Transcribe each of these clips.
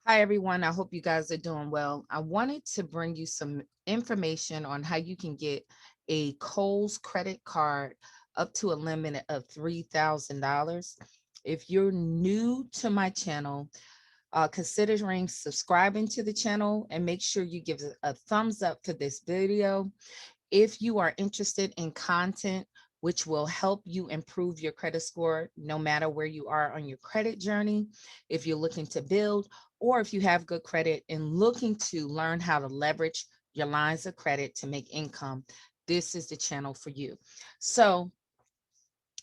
Hi, everyone. I hope you guys are doing well. I wanted to bring you some information on how you can get a Kohl's credit card up to a limit of $3,000. If you're new to my channel, considering subscribing to the channel and make sure you give a thumbs up for this video. If you are interested in content which will help you improve your credit score no matter where you are on your credit journey, if you're looking to build, or if you have good credit and looking to learn how to leverage your lines of credit to make income, this is the channel for you. So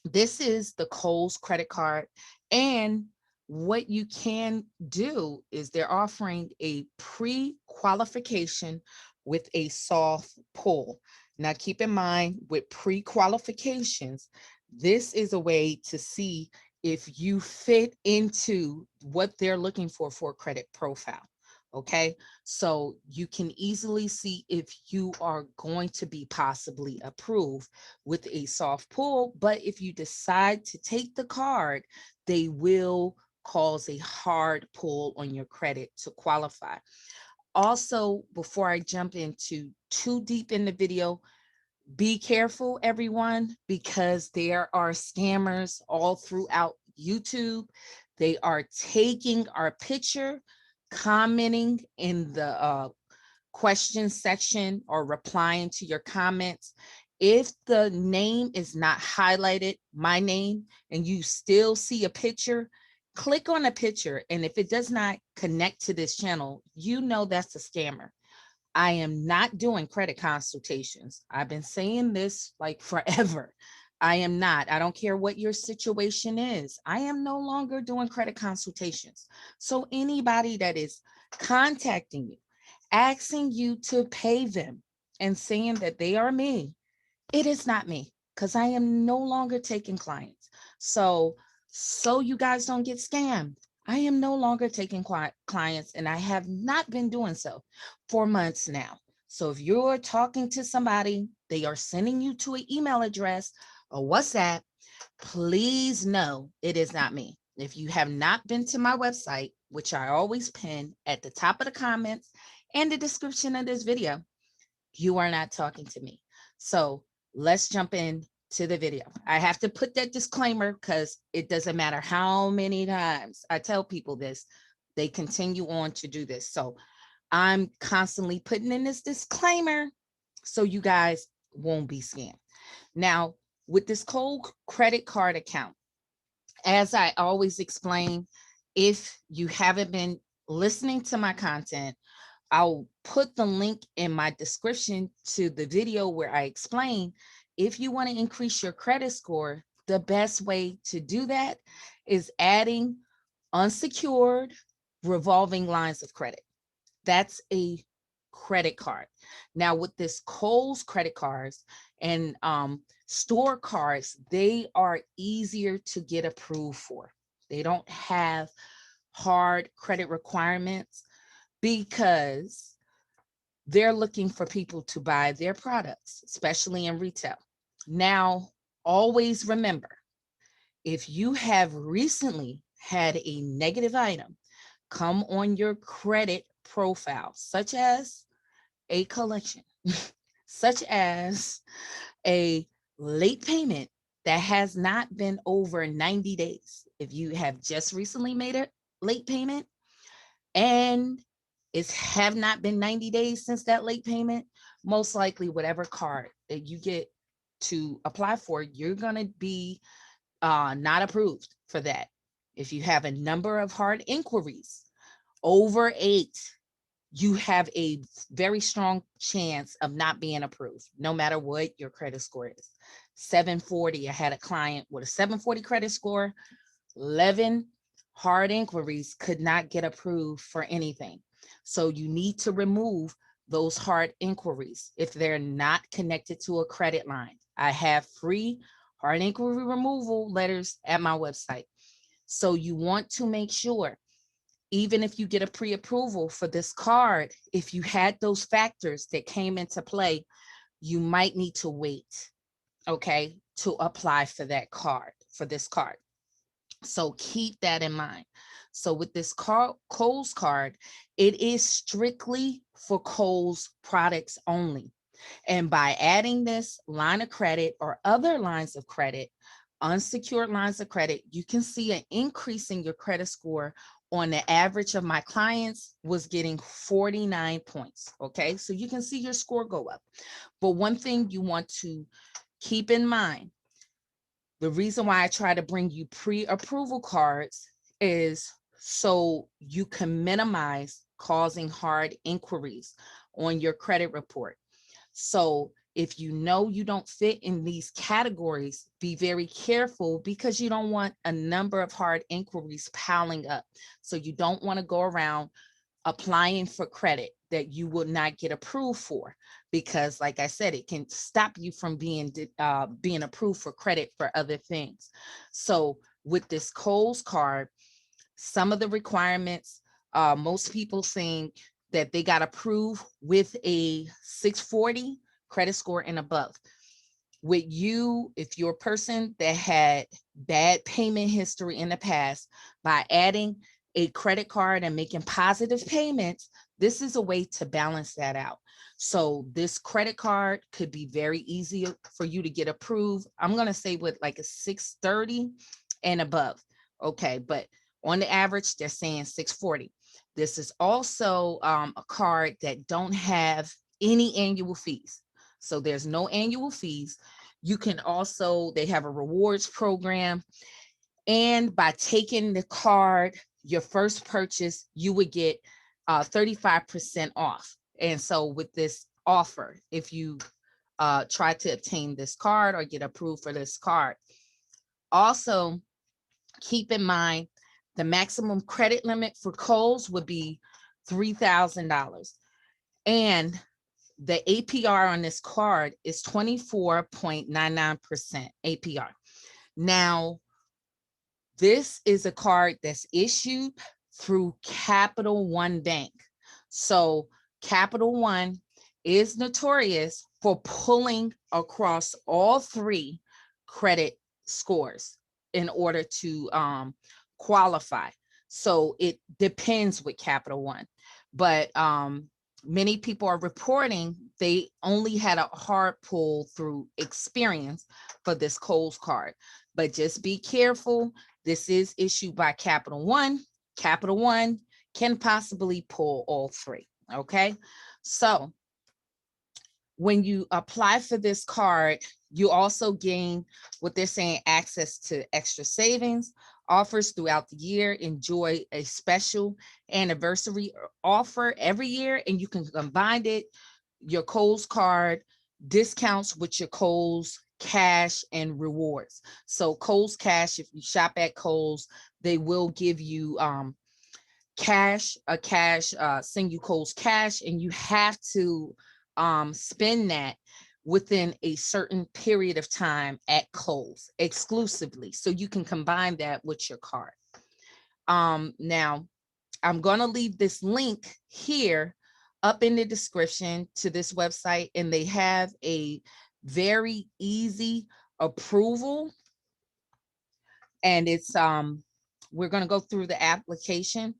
this is the Kohl's credit card. And what you can do is they're offering a pre-qualification with a soft pull. Now, keep in mind with pre-qualifications, this is a way to see if you fit into what they're looking for a credit profile. Okay, so you can easily see if you are going to be possibly approved with a soft pull. But if you decide to take the card, they will cause a hard pull on your credit to qualify. Also, before I jump into too deep in the video, be careful, everyone, because there are scammers all throughout YouTube. They are taking our picture, commenting in the question section or replying to your comments. If the name is not highlighted, my name, and you still see a picture, click on a picture. And if it does not connect to this channel, you know that's a scammer. I am not doing credit consultations. I've been saying this like forever. I am not. I don't care what your situation is. I am no longer doing credit consultations. So anybody that is contacting you, asking you to pay them and saying that they are me, it is not me, because I am no longer taking clients. So you guys don't get scammed. I am no longer taking clients, and I have not been doing so for months now. So if you're talking to somebody, they are sending you to an email address or WhatsApp, please know it is not me. If you have not been to my website, which I always pin at the top of the comments and the description of this video, you are not talking to me. So let's jump in to the video. I have to put that disclaimer because it doesn't matter how many times I tell people this, they continue on to do this. So I'm constantly putting in this disclaimer so you guys won't be scammed. Now, with this Kohl credit card account, as I always explain, if you haven't been listening to my content, I'll put the link in my description to the video where I explain if you want to increase your credit score, the best way to do that is adding unsecured revolving lines of credit. That's a credit card. Now, with this Kohl's credit cards and store cards, they are easier to get approved for. They don't have hard credit requirements because they're looking for people to buy their products, especially in retail. Now, always remember, if you have recently had a negative item come on your credit profile, such as a collection, such as a late payment that has not been over 90 days, if you have just recently made a late payment and it's have not been 90 days since that late payment, most likely whatever card that you get to apply for, you're going to be not approved for that. If you have a number of hard inquiries over 8, you have a very strong chance of not being approved, no matter what your credit score is. 740, I had a client with a 740 credit score, 11 hard inquiries, could not get approved for anything. So you need to remove those hard inquiries if they're not connected to a credit line. I have free hard inquiry removal letters at my website. So you want to make sure, even if you get a pre-approval for this card, if you had those factors that came into play, you might need to wait, okay, to apply for that card, for this card. So keep that in mind. So with this Kohl's card, it is strictly for Kohl's products only. And by adding this line of credit or other lines of credit, unsecured lines of credit, you can see an increase in your credit score. On the average of my clients was getting 49 points. Okay, so you can see your score go up. But one thing you want to keep in mind, the reason why I try to bring you pre-approval cards is so you can minimize causing hard inquiries on your credit report. So if you know you don't fit in these categories, be very careful because you don't want a number of hard inquiries piling up. So you don't want to go around applying for credit that you will not get approved for, because like I said, it can stop you from being approved for credit for other things. So with this Kohl's card, some of the requirements, most people think that they got approved with a 640 credit score and above. With you, if you're a person that had bad payment history in the past, by adding a credit card and making positive payments, this is a way to balance that out. So this credit card could be very easy for you to get approved. I'm going to say with like a 630 and above. Okay, but on the average, they're saying 640. This is also a card that don't have any annual fees. So there's no annual fees. You can also, they have a rewards program. And by taking the card, your first purchase, you would get 35% off. And so with this offer, if you try to obtain this card or get approved for this card, also keep in mind the maximum credit limit for Kohl's would be $3,000. And the APR on this card is 24.99% APR. Now, this is a card that's issued through Capital One Bank. So Capital One is notorious for pulling across all three credit scores in order to qualify. So it depends with Capital One. But many people are reporting they only had a hard pull through experience for this Kohl's card. But just be careful. This is issued by Capital One. Capital One can possibly pull all three. Okay. So when you apply for this card, you also gain what they're saying access to extra savings, offers throughout the year. Enjoy a special anniversary offer every year, and you can combine it, your Kohl's card discounts with your Kohl's cash and rewards. So Kohl's cash, if you shop at Kohl's, they will give you send you Kohl's cash, and you have to spend that within a certain period of time at Kohl's exclusively. So you can combine that with your card. Now, I'm going to leave this link here up in the description to this website, and they have a very easy approval. And it's we're going to go through the application.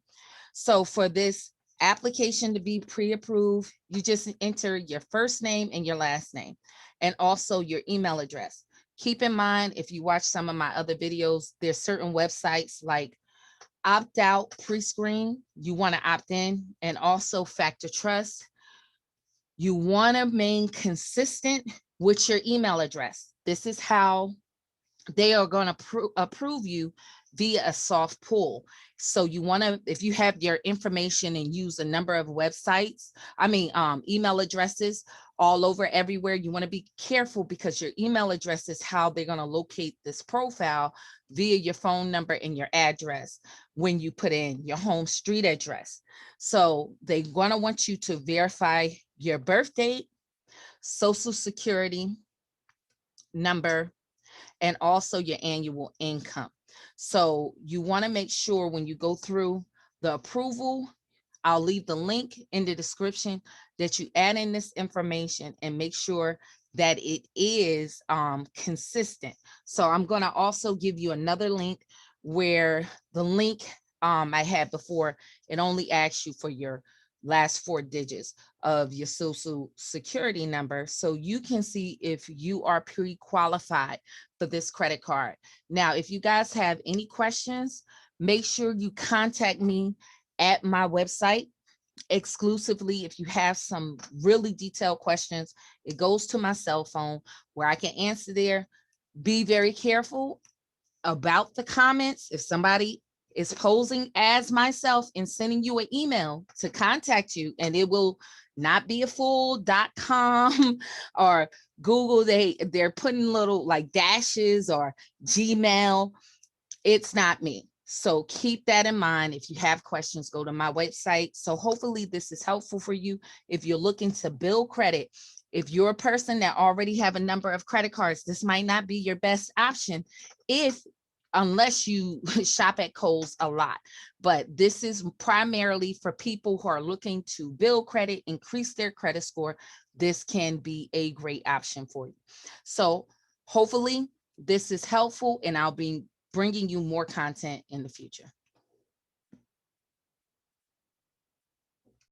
So for this application to be pre-approved, you just enter your first name and your last name, and also your email address. Keep in mind, if you watch some of my other videos, there's certain websites like Opt Out Pre-Screen, you want to opt in, and also Factor Trust. You want to remain consistent with your email address. This is how they are going to approve you via a soft pull. So you want to, if you have your information and use a number of websites, email addresses all over everywhere, you want to be careful because your email address is how they're going to locate this profile via your phone number and your address when you put in your home street address. So they're going to want you to verify your birth date, social security number, and also your annual income. So you want to make sure when you go through the approval, I'll leave the link in the description, that you add in this information and make sure that it is consistent. So I'm going to also give you another link where the link I had before, it only asks you for your last 4 digits of your social security number so you can see if you are pre-qualified for this credit card. Now, if you guys have any questions, make sure you contact me at my website exclusively. If you have some really detailed questions, it goes to my cell phone where I can answer there. Be very careful about the comments. If somebody is posing as myself and sending you an email to contact you, and it will not be a full .com or Google, they're putting little like dashes or Gmail. It's not me. So keep that in mind. If you have questions, go to my website. So hopefully this is helpful for you. If you're looking to build credit, if you're a person that already have a number of credit cards, this might not be your best option if unless you shop at Kohl's a lot. But this is primarily for people who are looking to build credit, increase their credit score. This can be a great option for you. So hopefully this is helpful, and I'll be bringing you more content in the future.